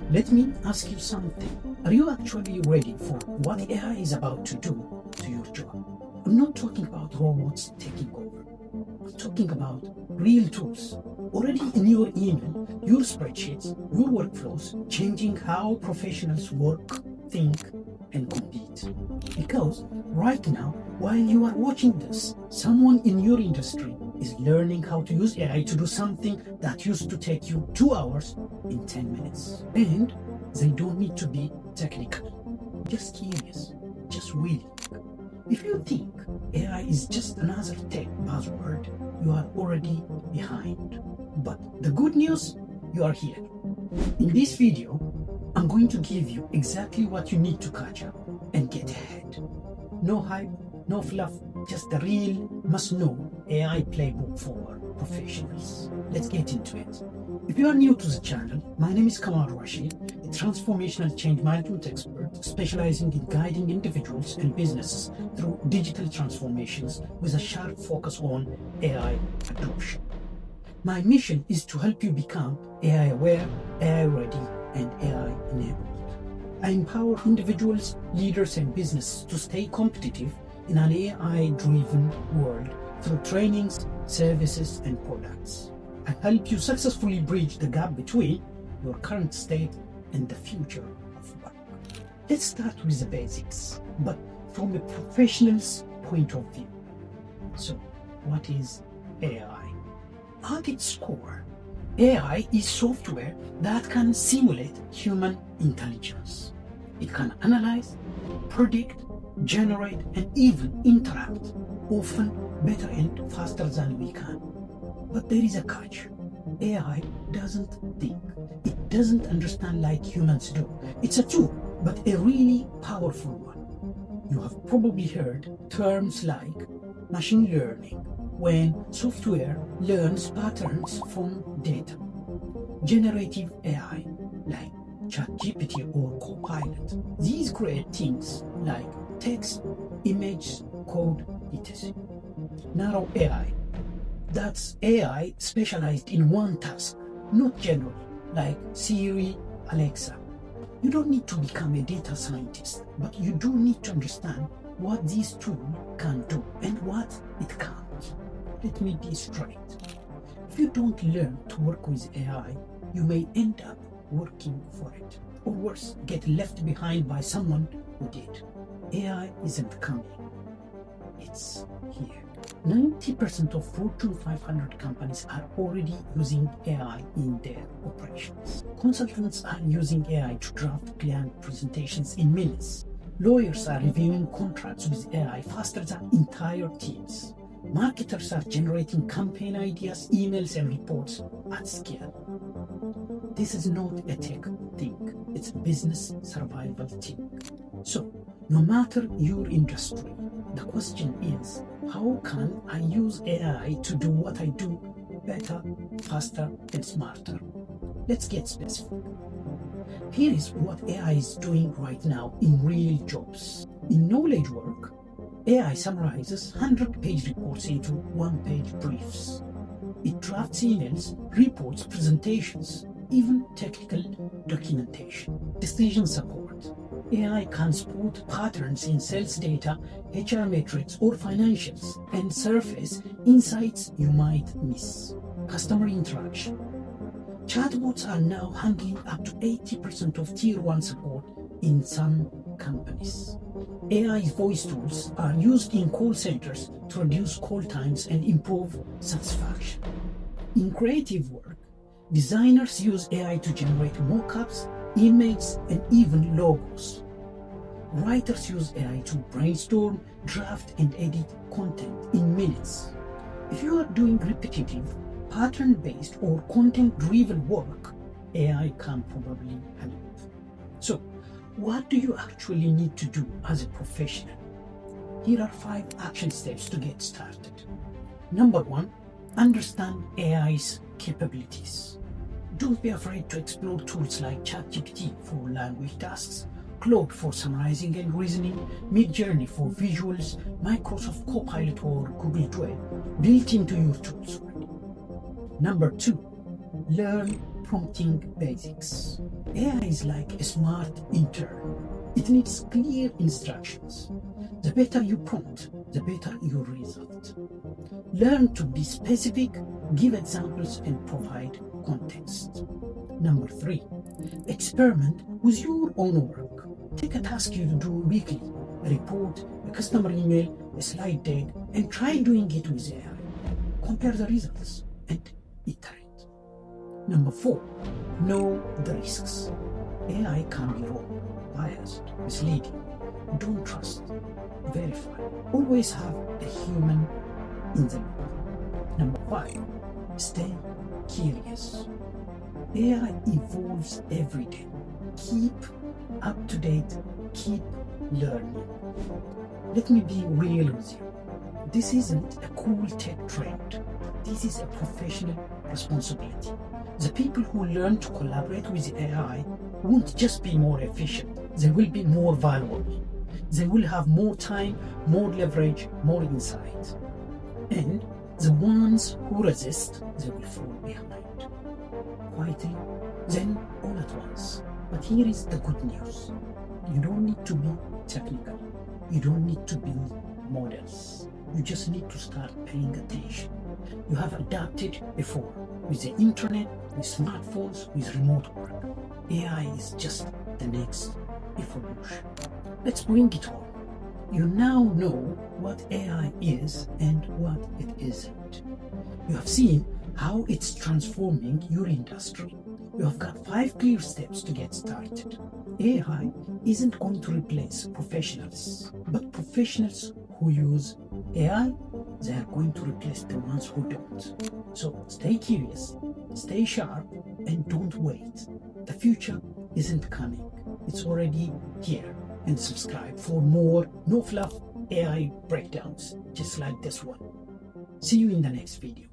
Let me ask you something. Are you actually ready for what AI is about to do to your job? I'm not talking about robots taking over. I'm talking about real tools already in your email, your spreadsheets, your workflows, changing how professionals work, think, and compete. Because right now, while you are watching this, someone in your industry is learning how to use AI to do something that used to take you 2 hours in 10 minutes. And they don't need to be technical, just curious, just willing. If you think AI is just another tech buzzword, you are already behind. But the good news, you are here. In this video, I'm going to give you exactly what you need to catch up and get ahead. No hype, no fluff, just the real must-know AI playbook for professionals. Let's get into it. If you are new to the channel, my name is Kamal Rashid, a transformational change management expert specializing in guiding individuals and businesses through digital transformations with a sharp focus on AI adoption. My mission is to help you become AI aware, AI ready, and AI enabled. I empower individuals, leaders, and businesses to stay competitive in an AI-driven world through trainings, services, and products. I help you successfully bridge the gap between your current state and the future of work. Let's start with the basics, but from a professional's point of view. So, what is AI? At its core, AI is software that can simulate human intelligence. It can analyze, predict, generate, and even interact, often better and faster than we can. But there is a catch. AI doesn't think. It doesn't understand like humans do. It's a tool, but a really powerful one. You have probably heard terms like machine learning, when software learns patterns from data. Generative AI, like ChatGPT or Copilot. These create things like text, image, code, etc. Narrow AI. That's AI specialized in one task, not general, like Siri, Alexa. You don't need to become a data scientist, but you do need to understand what these tools can do and what it can't. Let me be straight. If you don't learn to work with AI, you may end up working for it, or worse, get left behind by someone who did. AI isn't coming. It's here. 90% of Fortune 500 companies are already using AI in their operations. Consultants are using AI to draft client presentations in minutes. Lawyers are reviewing contracts with AI faster than entire teams. Marketers are generating campaign ideas, emails, and reports at scale. This is not a tech thing, it's a business survival thing. So, no matter your industry, the question is, how can I use AI to do what I do better, faster, and smarter? Let's get specific. Here is what AI is doing right now in real jobs. In knowledge work, AI summarizes 100-page reports into one-page briefs. It drafts emails, reports, presentations, even technical documentation. Decision support. AI can spot patterns in sales data, HR metrics, or financials, and surface insights you might miss. Customer interaction. Chatbots are now handling up to 80% of Tier 1 support in some companies. AI voice tools are used in call centers to reduce call times and improve satisfaction. In creative work, designers use AI to generate mock-ups, images, and even logos. Writers use AI to brainstorm, draft, and edit content in minutes. If you are doing repetitive, pattern-based, or content-driven work, AI can probably help. So, what do you actually need to do as a professional? Here are 5 action steps to get started. Number 1, understand AI's capabilities. Don't be afraid to explore tools like ChatGPT for language tasks, Claude for summarizing and reasoning, Midjourney for visuals, Microsoft Copilot or Google Duet built into your tools already. Number 2, learn prompting basics. AI is like a smart intern. It needs clear instructions. The better you prompt, the better your result. Learn to be specific, give examples, and provide context. Number 3, experiment with your own work. Take a task you do weekly, a report, a customer email, a slide deck, and try doing it with AI. Compare the results and iterate. Number 4, know the risks. AI can be wrong, biased, misleading. Don't trust. Verify. Always have a human in the loop. Number 5, stay curious. AI evolves every day. Keep up to date, keep learning. Let me be real with you. This isn't a cool tech trend. This is a professional responsibility. The people who learn to collaborate with AI won't just be more efficient, they will be more valuable. They will have more time, more leverage, more insight. And the ones who resist, they will fall behind. Quietly, then all at once. But here is the good news. You don't need to be technical. You don't need to build models. You just need to start paying attention. You have adapted before with the internet, with smartphones, with remote work. AI is just the next evolution. Let's bring it home. You now know what AI is and what it isn't. You have seen how it's transforming your industry. You have got 5 clear steps to get started. AI isn't going to replace professionals, but professionals who use AI, they are going to replace the ones who don't. So stay curious, stay sharp, and don't wait. The future isn't coming. It's already here. And subscribe for more no-fluff AI breakdowns, just like this one. See you in the next video.